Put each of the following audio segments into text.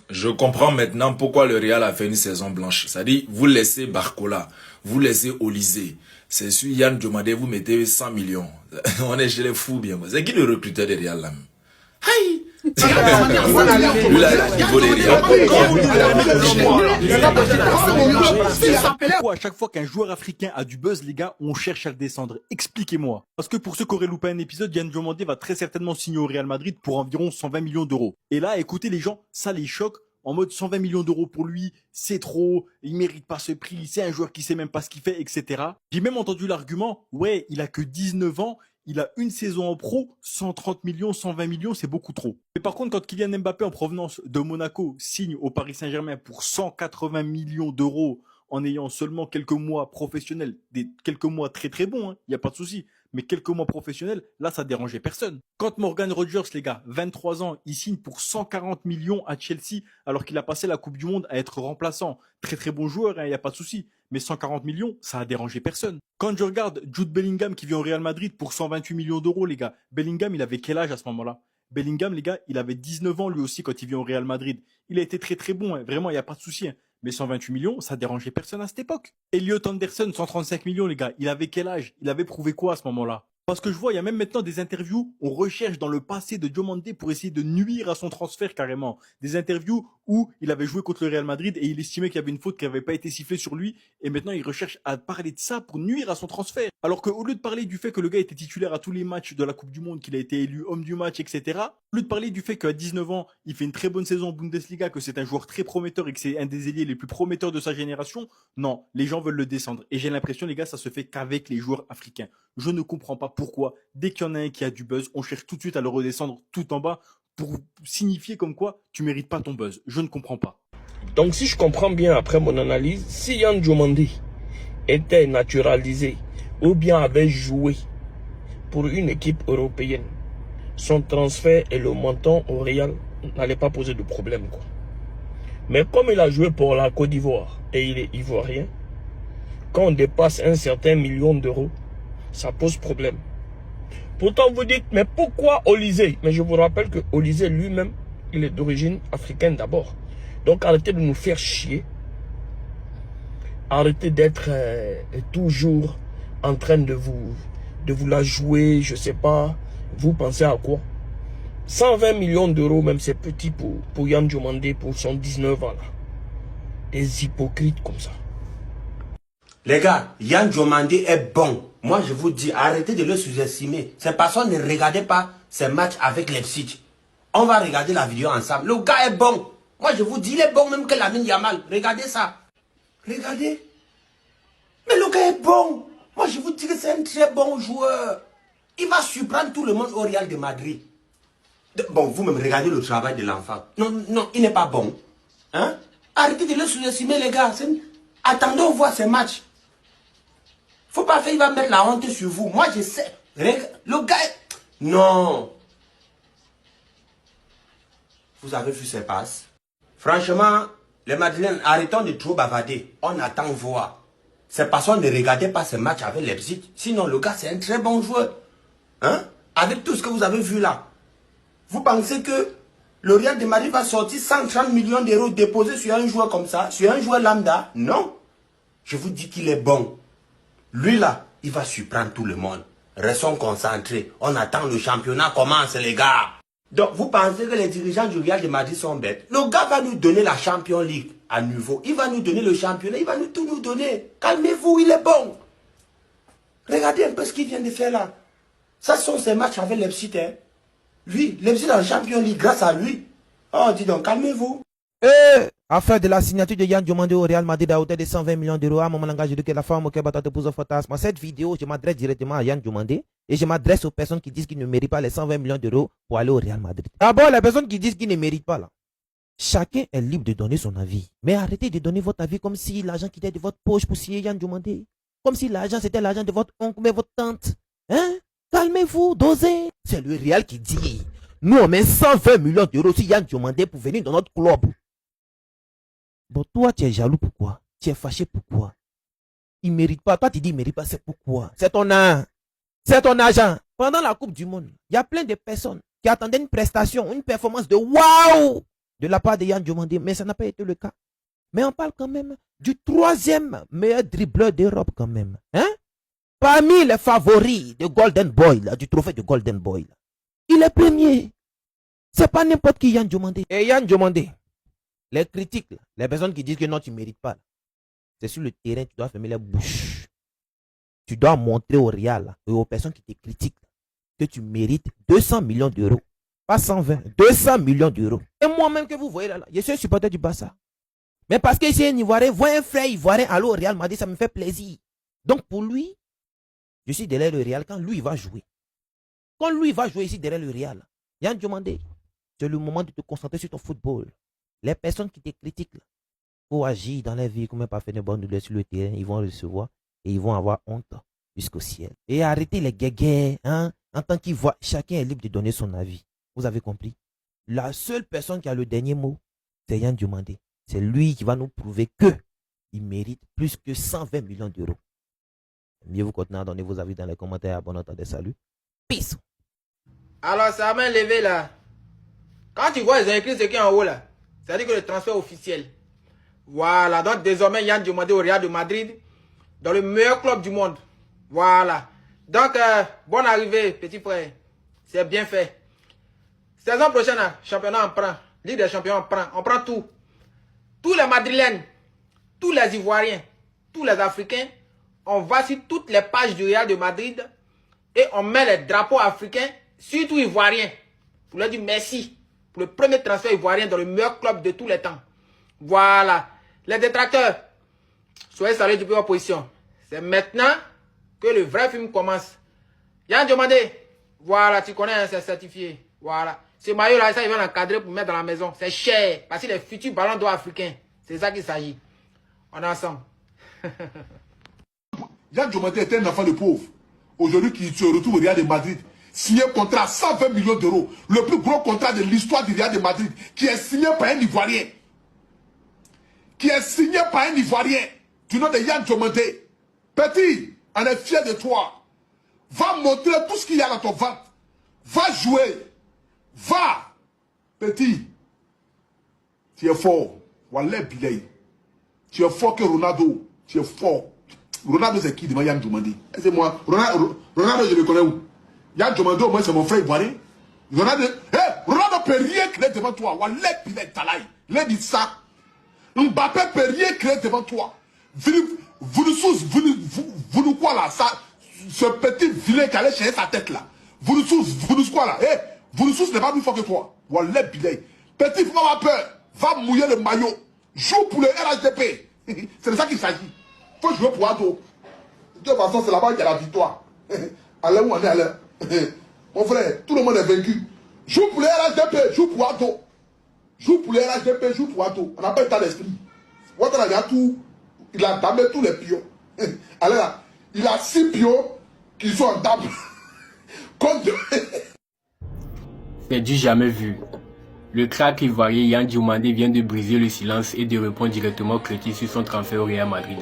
Je comprends maintenant pourquoi le Real a fait une saison blanche. C'est-à-dire, vous laissez Barcola, vous laissez Olysée. C'est sur Yann Diomandé, vous mettez 100 millions. On est chez les fous, bien. C'est qui le recruteur de Real là? Aïe! Lui là, il vaut les Real. Pourquoi à chaque fois qu'un joueur africain a du buzz, les gars, on cherche à le descendre? Expliquez-moi. Parce que pour ceux qui auraient loupé un épisode, Yann Diomandé va très certainement signer au Real Madrid pour environ 120 millions d'euros. Et là, écoutez les gens, ça les choque. En mode 120 millions d'euros pour lui, c'est trop, il mérite pas ce prix, c'est un joueur qui sait même pas ce qu'il fait, etc. J'ai même entendu l'argument, ouais, il a que 19 ans, il a une saison en pro, 130 millions, 120 millions, c'est beaucoup trop. Mais par contre, quand Kylian Mbappé en provenance de Monaco signe au Paris Saint-Germain pour 180 millions d'euros en ayant seulement quelques mois professionnels, quelques mois très très bons, il n'y a pas de souci, mais quelques mois professionnels, là ça dérangeait personne. Quand Morgan Rogers, les gars, 23 ans, il signe pour 140 millions à Chelsea alors qu'il a passé la Coupe du Monde à être remplaçant. Très très bon joueur, il n'y a pas de souci. Mais 140 millions, ça a dérangé personne. Quand je regarde Jude Bellingham qui vient au Real Madrid pour 128 millions d'euros, les gars, Bellingham, il avait quel âge à ce moment-là? Bellingham, les gars, il avait 19 ans lui aussi quand il vient au Real Madrid. Il a été très très bon, vraiment, il n'y a pas de souci. Mais 128 millions, ça dérangeait personne à cette époque. Elliot Anderson, 135 millions, les gars, il avait quel âge? Il avait prouvé quoi à ce moment-là? Parce que je vois, il y a même maintenant des interviews, on recherche dans le passé de Diomandé pour essayer de nuire à son transfert carrément. Des interviews où il avait joué contre le Real Madrid et il estimait qu'il y avait une faute qui n'avait pas été sifflée sur lui. Et maintenant, il recherche à parler de ça pour nuire à son transfert. Alors qu'au lieu de parler du fait que le gars était titulaire à tous les matchs de la Coupe du Monde, qu'il a été élu homme du match, etc. Au lieu de parler du fait qu'à 19 ans, il fait une très bonne saison en Bundesliga, que c'est un joueur très prometteur et que c'est un des ailiers les plus prometteurs de sa génération, non, les gens veulent le descendre. Et j'ai l'impression, les gars, ça se fait qu'avec les joueurs africains. Je ne comprends pas pourquoi, dès qu'il y en a un qui a du buzz, on cherche tout de suite à le redescendre tout en bas pour signifier comme quoi tu mérites pas ton buzz. Je ne comprends pas. Donc si je comprends bien après mon analyse, si Yann Diomandé était naturalisé ou bien avait joué pour une équipe européenne, son transfert et le montant au Real n'allaient pas poser de problème, quoi. Mais comme il a joué pour la Côte d'Ivoire et il est ivoirien, quand on dépasse un certain million d'euros, ça pose problème. Pourtant, vous dites, mais pourquoi Olysée? Mais je vous rappelle que Olysée lui-même, il est d'origine africaine d'abord. Donc arrêtez de nous faire chier. Arrêtez d'être toujours en train de vous la jouer, je sais pas. Vous pensez à quoi? 120 millions d'euros, même c'est petit pour Yann Diomandé pour son 19 ans là. Des hypocrites comme ça. Les gars, Yann Diomandé est bon. Moi, je vous dis, arrêtez de le sous-estimer. Ces personnes ne regardaient pas ces matchs avec Leipzig. On va regarder la vidéo ensemble. Le gars est bon. Moi, je vous dis, il est bon même que Lamine Yamal. Regardez ça. Regardez. Mais le gars est bon. Moi, je vous dis que c'est un très bon joueur. Il va surprendre tout le monde au Real de Madrid. Bon, vous-même, regardez le travail de l'enfant. Non, non, il n'est pas bon. Hein? Arrêtez de le sous-estimer, les gars. Attendons voir ces matchs. Faut pas faire, il va mettre la honte sur vous. Moi, je sais. Le gars... Non. Vous avez vu ses passes? Franchement, les Madrilènes, arrêtons de trop bavarder. On attend voir. Ces personnes ne regardaient pas ces matchs avec Leipzig. Sinon, le gars, c'est un très bon joueur. Hein? Avec tout ce que vous avez vu là. Vous pensez que le Real de Madrid va sortir 130 millions d'euros déposés sur un joueur comme ça? Sur un joueur lambda? Non. Je vous dis qu'il est bon. Lui là, il va surprendre tout le monde. Restons concentrés. On attend le championnat commence, les gars. Donc, vous pensez que les dirigeants du Real de Madrid sont bêtes? Le gars va nous donner la Champions League à nouveau. Il va nous donner le championnat. Il va tout nous donner. Calmez-vous, il est bon. Regardez un peu ce qu'il vient de faire là. Ça sont ses matchs avec Leipzig. Hein. Lui, Leipzig en Champions League grâce à lui. Oh, dis donc, calmez-vous. Affaire de la signature de Yann Diomandé au Real Madrid à hauteur de 120 millions d'euros, à mon langage de que la femme auquel battait pour fantasme. Cette vidéo, je m'adresse directement à Yann Diomandé et je m'adresse aux personnes qui disent qu'ils ne méritent pas les 120 millions d'euros pour aller au Real Madrid. D'abord, les personnes qui disent qu'ils ne méritent pas là. Chacun est libre de donner son avis. Mais arrêtez de donner votre avis comme si l'argent quittait de votre poche pour signer Yann Diomandé. Comme si l'argent c'était l'argent de votre oncle ou votre tante. Hein? Calmez-vous, dosez. C'est le Real qui dit. Nous on met 120 millions d'euros sur Yann Diomandé pour venir dans notre club. Bon, toi, tu es jaloux, pourquoi? Tu es fâché, pourquoi? Il ne mérite pas. Toi, tu dis il ne mérite pas, c'est pourquoi? C'est ton argent. C'est ton argent. Pendant la Coupe du Monde, il y a plein de personnes qui attendaient une prestation, une performance de waouh! de la part de Yann Diomandé, mais ça n'a pas été le cas. Mais on parle quand même du 3e meilleur dribbleur d'Europe quand même. Hein? Parmi les favoris de Golden Boy, là, du trophée de Golden Boy, là, il est premier. C'est pas n'importe qui Yann Diomandé. Et Yann Diomandé, les critiques, là, les personnes qui disent que non, tu ne mérites pas, c'est sur le terrain, tu dois fermer les bouches. Tu dois montrer au Real là, et aux personnes qui te critiquent que tu mérites 200 millions d'euros. Pas 120, 200 millions d'euros. Et moi-même que vous voyez là, je suis un supporter du Barça. Mais parce que j'ai un Ivoirien, voit un frère Ivoirien aller au Real Madrid, ça me fait plaisir. Donc pour lui, je suis derrière le Real quand lui il va jouer. Quand lui il va jouer ici derrière le Real, Yann Diomandé, c'est le moment de te concentrer sur ton football. Les personnes qui te critiquent, il faut agir dans la vie comme un parfait de bonne sur le terrain, ils vont recevoir et ils vont avoir honte jusqu'au ciel. Et arrêtez les guéguerres, hein, en tant qu'Ivoire, chacun est libre de donner son avis. Vous avez compris? La seule personne qui a le dernier mot, c'est Yann Diomandé. C'est lui qui va nous prouver qu'il mérite plus que 120 millions d'euros. Mieux vous continuez à donner vos avis dans les commentaires. Bon temps des saluts. Peace. Alors, ça m'a levé là. Quand tu vois, ils ont écrit ce qui est en haut là. Ça dit que le transfert officiel. Voilà. Donc, désormais, Yann Diomandé au Real de Madrid. Dans le meilleur club du monde. Voilà. Donc, bonne arrivée, petit frère. C'est bien fait. Saison prochaine, championnat on prend. Ligue des champions on prend. On prend tout. Tous les Madrilènes, tous les Ivoiriens, tous les Africains, on va sur toutes les pages du Real de Madrid et on met les drapeaux africains, surtout ivoiriens, pour leur dire merci pour le premier transfert ivoirien dans le meilleur club de tous les temps. Voilà. Les détracteurs, soyez salués depuis votre position. C'est maintenant que le vrai film commence. Yann Diomandé, voilà, tu connais, c'est certifié. Voilà. Ce maillot-là, ça, il va l'encadrer pour mettre dans la maison. C'est cher. Parce que les futurs ballons d'or africains, c'est ça qu'il s'agit. On est ensemble. Yann Diomandé était un enfant de pauvre. Aujourd'hui, qui se retrouve au Real de Madrid, signé un contrat à 120 millions d'euros. Le plus gros contrat de l'histoire du Real de Madrid, qui est signé par un Ivoirien. Qui est signé par un Ivoirien. Du nom de Yann Diomandé. Petit, on est fier de toi. Va montrer tout ce qu'il y a dans ton ventre. Va jouer. Va, petit. Tu es fort. Wallah Bilay. Tu es fort que Ronaldo. Tu es fort. Ronaldo, c'est qui devant Yann Diomandé? C'est moi. Ronaldo, je le connais où? Yann Diomandé, au moins, c'est mon frère ivoirien. Ronaldo peut rien créer devant toi. Wallah Bilay Talaï. Il dit ça. Mbappé peut rien créer devant toi. Vous nous quoi là? Ça, ce petit vilain qui allait chercher sa tête là. Vous nous quoi là? Vinicius n'est pas plus fort que toi. Wallah Bilay. Petit, faut pas avoir peur. Va mouiller le maillot. Joue pour le RHDP. C'est de ça qu'il s'agit. Faut jouer pour Ado. De toute façon, c'est là-bas qu'il y a la victoire. Allez où on est allé. Mon frère, tout le monde est vaincu. Joue pour le RHDP, joue pour Ado. Joue pour le RHDP, joue pour Ado. On n'a pas état d'esprit. Ouattara, il a tout. Il a damé tous les pions. Allez là. Il a 6 pions qui sont en table. Contre. C'est du jamais vu. Le crack ivoirien Yann Diomandé vient de briser le silence et de répondre directement aux critiques sur son transfert au Real Madrid.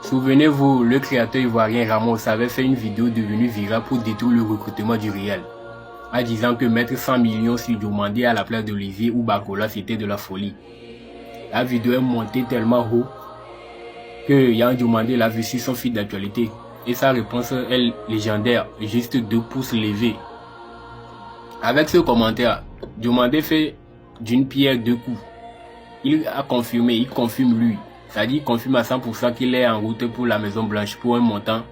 Souvenez-vous, le créateur ivoirien Ramos avait fait une vidéo devenue virale pour détruire le recrutement du Real, en disant que mettre 100 millions sur Diomandé à la place d'Olivier ou Barcola c'était de la folie. La vidéo est montée tellement haut que Yann Diomandé l'a vu sur son fil d'actualité et sa réponse est légendaire, juste 2 pouces levés. Avec ce commentaire, Diomandé fait d'une pierre 2 coups. Il a confirmé, il confirme lui. C'est-à-dire, il confirme à 100% qu'il est en route pour la Maison Blanche pour un montant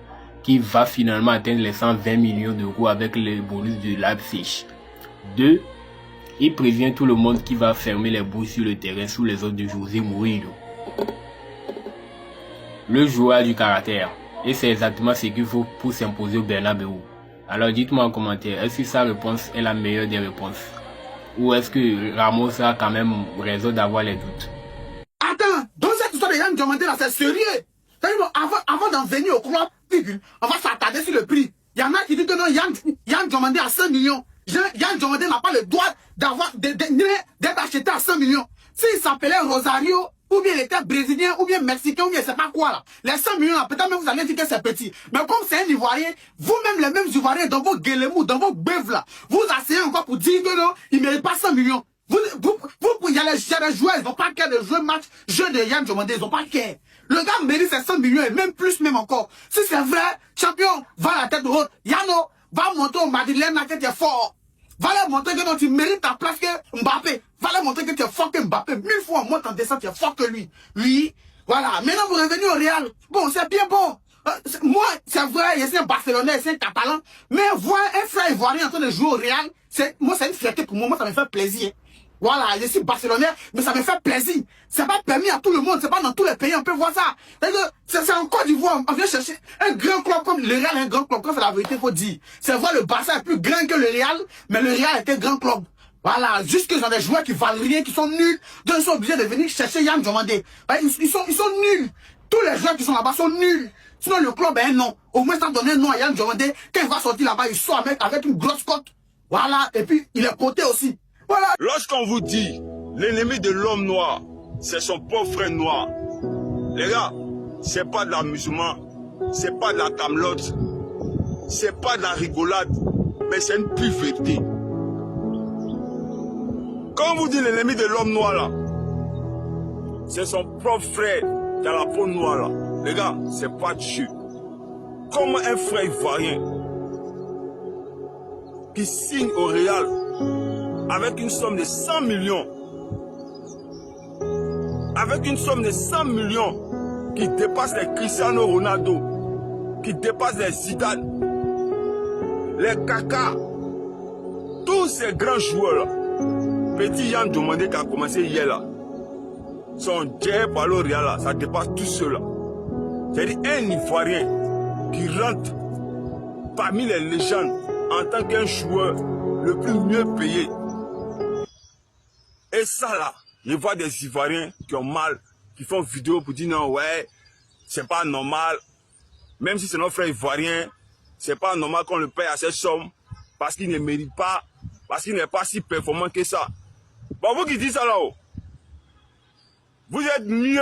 qui va finalement atteindre les 120 millions d'euros avec le bonus de Leipzig. 2. Il prévient tout le monde qu'il va fermer les bouches sur le terrain sous les ordres de José Mourinho. Le joueur a du caractère et c'est exactement ce qu'il faut pour s'imposer au Bernabéu. Alors dites-moi en commentaire, est-ce que sa réponse est la meilleure des réponses? Ou est-ce que Ramos a quand même raison d'avoir les doutes? Attends, dans cette histoire de Yann Diomandé là, c'est sérieux. Avant d'en venir au club, on va s'attarder sur le prix. Il y en a qui disent que non, Yann Diomandé à 5 millions. Yann Diomandé n'a pas le droit d'être acheté à 5 millions. S'il s'appelait Rosario, ou bien il était brésilien, ou bien mexicain, ou bien je sais pas quoi là. Les 100 millions là, peut-être même vous allez dire que c'est petit. Mais comme c'est un Ivoirien, vous-même les mêmes Ivoiriens, dans vos guélemous, dans vos bœufs là, vous asseyez encore pour dire que non, il ne mérite pas 100 millions. Il y a les joueurs, ils n'ont pas qu'à de jouer match, jeu de Yann Diomandé, ils n'ont pas qu'à. Le gars mérite ses 100 millions et même plus, même encore. Si c'est vrai, champion, va à la tête de haute. Yano, va monter au Madeleine que tu es fort. Va leur montrer que non, tu mérites ta place que Mbappé. Va leur montrer que tu es fort que Mbappé. 1000 fois en monte en descente, tu es fort que lui. Oui, voilà. Maintenant, vous revenez au Real. Bon, c'est bien bon. Moi, c'est vrai, je suis un Barcelonais, c'est un Catalan. Mais voir un frère ivoirien en train de jouer au Real, moi, c'est une fierté pour moi. Moi, ça me fait plaisir. Voilà, je suis Barcelonais, mais ça me fait plaisir. C'est pas permis à tout le monde, c'est pas dans tous les pays, on peut voir ça. C'est en Côte d'Ivoire, on vient chercher un grand club comme le Real, un grand club, c'est la vérité, faut dire. C'est vrai, le Barça est plus grand que le Real, mais le Real est un grand club. Voilà, juste que j'ai des joueurs qui valent rien, qui sont nuls, donc ils sont obligés de venir chercher Yann Diomandé. Ils sont nuls. Tous les joueurs qui sont là-bas sont nuls. Sinon le club a un nom. Au moins ça donne un nom à Yann Diomandé. Quand il va sortir là-bas, il sort avec une grosse cote. Voilà, et puis il est coté aussi. Voilà. Lorsqu'on vous dit l'ennemi de l'homme noir, c'est son pauvre frère noir. Les gars, c'est pas de l'amusement, c'est pas de la camelote, c'est pas de la rigolade, mais c'est une pure vérité. Quand on vous dit l'ennemi de l'homme noir là, c'est son propre frère qui a la peau noire là. Les gars, c'est pas du jeu. Comment un frère ivoirien qui signe au Real avec une somme de 100 millions, avec une somme de 100 millions qui dépasse les Cristiano Ronaldo, qui dépasse les Zidane, les Kaka, tous ces grands joueurs là, petit Yann Diomandé qui a commencé hier là, son Dieu par le Real là, ça dépasse tout cela. C'est-à-dire un Ivoirien qui rentre parmi les légendes en tant qu'un joueur le plus mieux payé. Et ça là, je vois des Ivoiriens qui ont mal, qui font vidéo pour dire non, ouais, c'est pas normal. Même si c'est notre frère ivoirien, c'est pas normal qu'on le paye à cette somme parce qu'il ne mérite pas, parce qu'il n'est pas si performant que ça. Bon, vous qui dites ça là-haut, vous êtes mieux.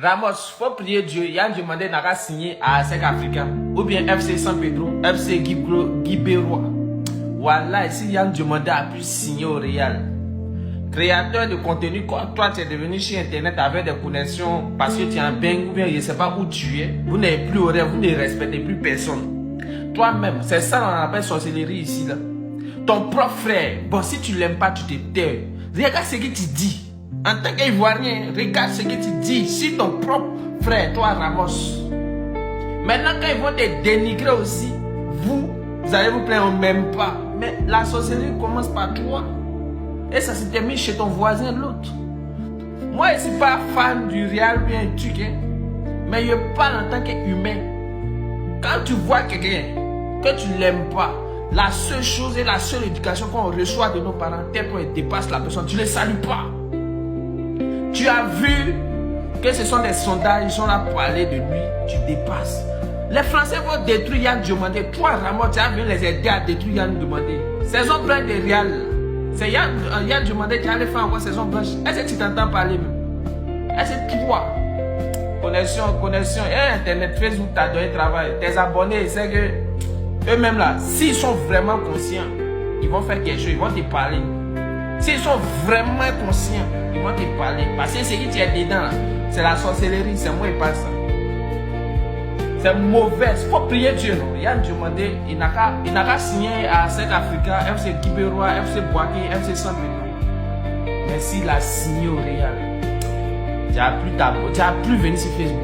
Ramos, faut prier Dieu. Yann Diomandé n'a qu'à signer à ASEC Africa ou bien FC San Pedro, FC Guibérois. Voilà, si Yann Diomandé a pu signer au Real, créateur de contenu, toi tu es devenu sur internet avec des connexions parce que tu es un bang ou bien je ne sais pas où tu es, vous n'êtes plus au rêve, vous ne respectez plus personne. Toi-même, c'est ça qu'on appelle sorcellerie ici là. Ton propre frère, bon si tu l'aimes pas, tu te tais. Regarde ce que tu dis. En tant qu'Ivoirien, regarde ce que tu dis. Si ton propre frère, toi Ramos, maintenant quand ils vont te dénigrer aussi, vous allez vous plaindre même pas. Mais la sorcellerie commence par toi. Et ça se termine chez ton voisin l'autre. Moi je ne suis pas fan du Real bien truc, hein, mais je parle en tant qu'humain. Quand tu vois quelqu'un que tu l'aimes pas, la seule chose et la seule éducation qu'on reçoit de nos parents, tel qu'on dépasse la personne, tu ne les salues pas. Tu as vu que ce sont des sondages, ils sont là pour parler de lui, tu dépasses. Les Français vont détruire Yann Diomandé. Toi, Ramos, tu as vu les aider à détruire Yann Diomandé. Saison blanche de Real. C'est Yann Diomandé qui allait faire encore saison blanche. Est-ce que tu t'entends parler même? Est-ce que tu vois? Connexion. Et Internet, Facebook t'a donné travail. Tes abonnés, c'est que eux-mêmes là, s'ils sont vraiment conscients, ils vont faire quelque chose, ils vont te parler. S'ils sont vraiment conscients, ils vont te parler. Parce que ce qui tu es dedans, c'est la sorcellerie, c'est moi qui parle ça. C'est mauvais. Il faut prier Dieu. Non? Yann Diomandé, il n'a qu'à signer à ASEC Africa, FC Guibérois, FC Boaké, FC San Pedro. Mais s'il a signé au Real, tu n'as plus venir sur Facebook.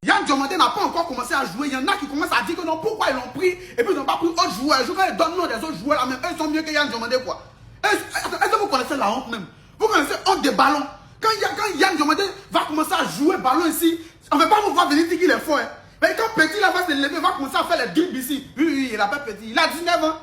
Yann Diomandé n'a pas encore commencé à jouer. Il y en a qui commencent à dire que non, pourquoi ils l'ont pris et puis ils n'ont pas pris d'autres joueurs. Je vais donner le nom des autres joueurs là même. Eux sont mieux que Yann Diomandé quoi. Est-ce que vous connaissez la honte même? Vous connaissez honte des ballons? Quand Yann Diomandé va commencer à jouer ballon ici, on ne va pas vous voir venir dire qu'il est fort. Hein. Mais quand Petit là va se lever, va commencer à faire les dribbles ici. Oui, il appelle Petit. Il a 19 ans.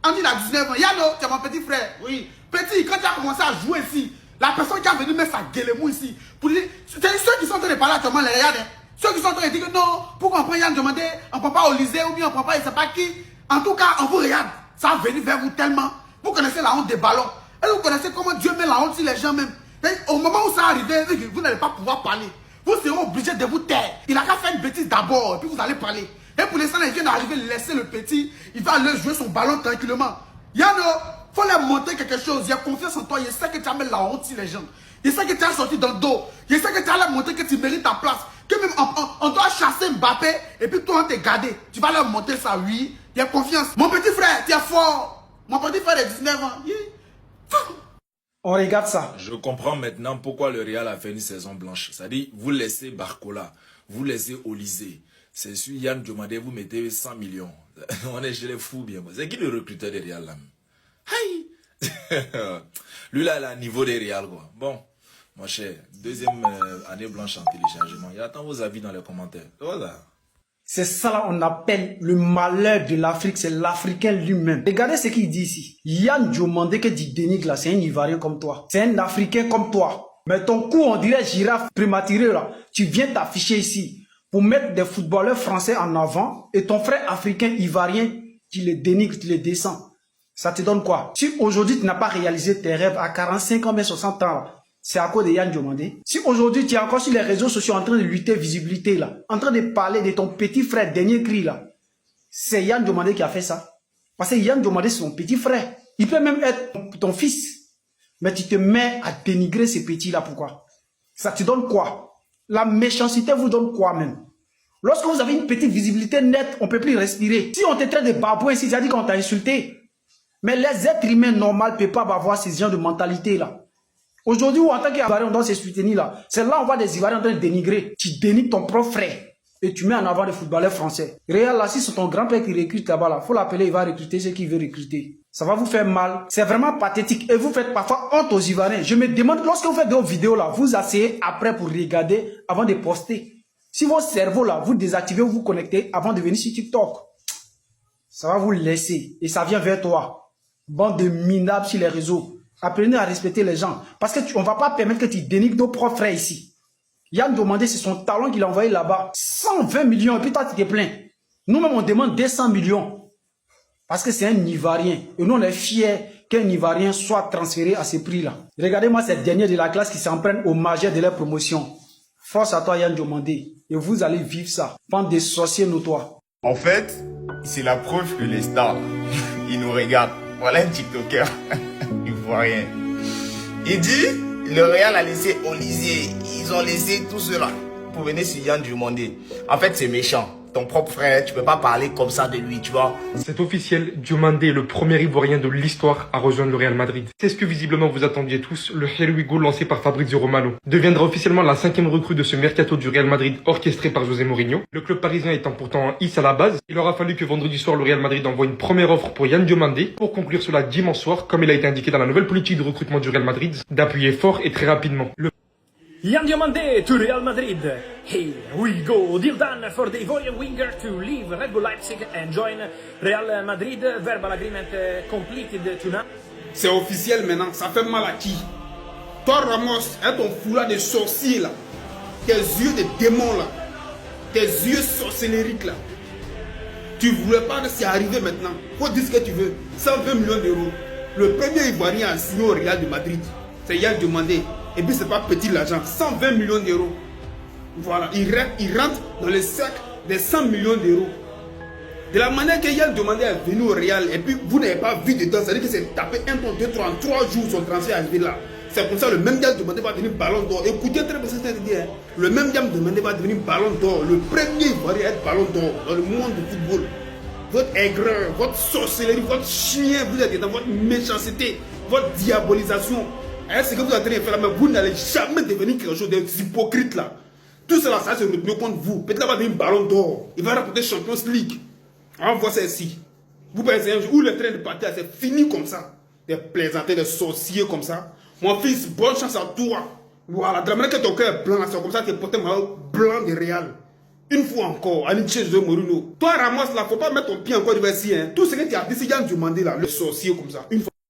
On dit il a 19 ans. Yano, tu es mon petit frère. Oui. Petit, quand tu as commencé à jouer ici, la personne qui a venu mettre sa gueulemou ici, pour dire, c'est ceux qui sont en train de parler actuellement, les regards. Ceux qui sont en train de dire que non, pourquoi on prend Yann Diomandé, on ne prend pas Olysée ou bien on ne prend pas je ne sais pas qui. En tout cas, on vous regarde. Ça va venir vers vous tellement. Vous connaissez la honte des ballons. Et vous connaissez comment Dieu met la honte sur les gens même. Et au moment où ça arrive, vous n'allez pas pouvoir parler. Vous serez obligé de vous taire. Il a qu'à faire une bêtise d'abord, et puis vous allez parler. Et pour l'instant, il vient d'arriver, laisser le petit. Il va aller jouer son ballon tranquillement. Yano, faut leur montrer quelque chose. Il y a confiance en toi. Je sais que tu as mis la honte sur les gens. Je sais que tu as sorti dans le dos. Je sais que tu as leur montrer que tu mérites ta place. Que même on doit chasser Mbappé et puis toi on te garder. Tu vas leur montrer ça, oui. Il y a confiance. Mon petit frère, tu es fort. Mon petit frère de 19 ans. On regarde ça. Je comprends maintenant pourquoi le Real a fait une saison blanche. C'est-à-dire, vous laissez Barcola, vous laissez Olysée. C'est sûr, Yann Diomandé, vous mettez 100 millions. On est chez les fous, bien. C'est qui le recruteur des Real là? Aïe! Lui là, il a un niveau des Real, quoi. Bon, mon cher, deuxième année blanche en téléchargement. Il attend vos avis dans les commentaires. Voilà. C'est ça là on appelle le malheur de l'Afrique, c'est l'Africain lui-même. Regardez ce qu'il dit ici. Yann Diomandé que dit dénigre là, c'est un Ivoirien comme toi. C'est un Africain comme toi. Mais ton cou, on dirait girafe prématurée là. Tu viens t'afficher ici pour mettre des footballeurs français en avant et ton frère africain Ivoirien, tu les dénigres, tu les descends. Ça te donne quoi? Si aujourd'hui tu n'as pas réalisé tes rêves à 45 ans, mais 60 ans là, c'est à cause de Yann Diomandé. Si aujourd'hui tu es encore sur les réseaux sociaux en train de lutter visibilité là, en train de parler de ton petit frère dernier cri là, c'est Yann Diomandé qui a fait ça. Parce que Yann Diomandé c'est son petit frère. Il peut même être ton fils. Mais tu te mets à dénigrer ces petits là, pourquoi? Ça te donne quoi? La méchanceté vous donne quoi même? Lorsque vous avez une petite visibilité nette, on ne peut plus respirer. Si on te traite de babouin ici, ça dit qu'on t'a insulté. Mais les êtres humains normaux ne peuvent pas avoir ce genre de mentalité là. Aujourd'hui, en tant qu'Ivoirien, on doit se soutenir là. C'est là où on voit des Ivoiriens en train de dénigrer. Tu dénigres ton propre frère. Et tu mets en avant les footballeurs français. Réal, là, si c'est ton grand-père qui recrute là-bas, là, faut l'appeler, il va recruter ceux qu'il veut recruter. Ça va vous faire mal. C'est vraiment pathétique. Et vous faites parfois honte aux Ivoiriens. Je me demande, lorsque vous faites des vidéos là, vous asseyez après pour regarder avant de poster. Si votre cerveau là, vous désactivez ou vous connectez avant de venir sur TikTok, ça va vous laisser. Et ça vient vers toi. Bande de minables sur les réseaux. Apprenez à respecter les gens. Parce qu'on ne va pas permettre que tu dénigres nos propres frères ici. Yann Diomandé, c'est son talent qu'il a envoyé là-bas. 120 millions. Et puis toi, tu te plains. Nous-mêmes, on demande 200 millions. Parce que c'est un Ivoirien. Et nous, on est fiers qu'un Ivoirien soit transféré à ce prix-là. Regardez-moi cette dernière de la classe qui s'en prennent aux majeurs de leur promotion. Force à toi, Yann Diomandé. Et vous allez vivre ça. Bande des sorciers notoires. En fait, c'est la preuve que les stars, ils nous regardent. Voilà un TikToker. Il voit rien. Il dit, le Real a laissé Olysée. Ils ont laissé tout cela pour venir sur Yann Diomandé. En fait, c'est méchant. Ton propre frère, tu peux pas parler comme ça de lui, tu vois. C'est officiel, Diomandé est le premier Ivoirien de l'histoire à rejoindre le Real Madrid. C'est ce que visiblement vous attendiez tous, le Here We Go lancé par Fabrizio Romano deviendra officiellement la 5e recrue de ce mercato du Real Madrid orchestré par José Mourinho. Le club parisien étant pourtant hisse à la base, il aura fallu que vendredi soir le Real Madrid envoie une première offre pour Yann Diomandé pour conclure cela dimanche soir, comme il a été indiqué dans la nouvelle politique de recrutement du Real Madrid, d'appuyer fort et très rapidement. Yann Diomandé to Real Madrid. Here we go. Deal done for the Ivorian winger to leave Red Bull Leipzig and join Real Madrid. Verbal agreement completed tonight. C'est officiel maintenant. Ça fait mal à qui? Toi, Ramos, hein, ton foulard de sorcier là. Tes yeux de démon là. Tes yeux sorcellériques là. Tu voulais pas que c'est arrivé maintenant. Faut dire ce que tu veux. 120 millions d'euros. Le premier Ivoirien à signer au Real de Madrid, c'est Yann Diomandé. Et puis c'est pas petit l'argent, 120 millions d'euros. Voilà, il rentre dans le cercle des 100 millions d'euros. De la manière que Yann Diomandé est venu au Real et puis vous n'avez pas vu dedans, ça veut dire que c'est tapé 1 ton 2, 3 en 3 jours son transfert est arrivé là. C'est pour ça que le même Yann Diomandé va devenir ballon d'or. Écoutez très bien ce que je dis. Le même Yann Diomandé va devenir ballon d'or. Le premier Ivoirien à être ballon d'or dans le monde du football. Votre aigreur, votre sorcellerie, votre chien, vous êtes dans votre méchanceté, votre diabolisation. Et ce que vous êtes en train de faire là, mais vous n'allez jamais devenir quelque chose d'hypocrite là. Tout cela, ça se retourne contre vous. Peut-être là, va devenir ballon d'or. Il va rapporter Champions League. On va voir ça ici. Vous pensez un jour où le train de partir, c'est fini comme ça. Des plaisantés, des sorciers comme ça. Mon fils, bonne chance à toi. Voilà, de la manière que ton cœur est blanc, c'est comme ça que tu es porté blanc de Real. Une fois encore, Aniche José Mourinho. Toi, Ramos, là, faut pas mettre ton pied encore devant ici. Hein. Tout ce que tu as dit, c'est Yann Diomandé là, le sorcier comme ça. Une fois.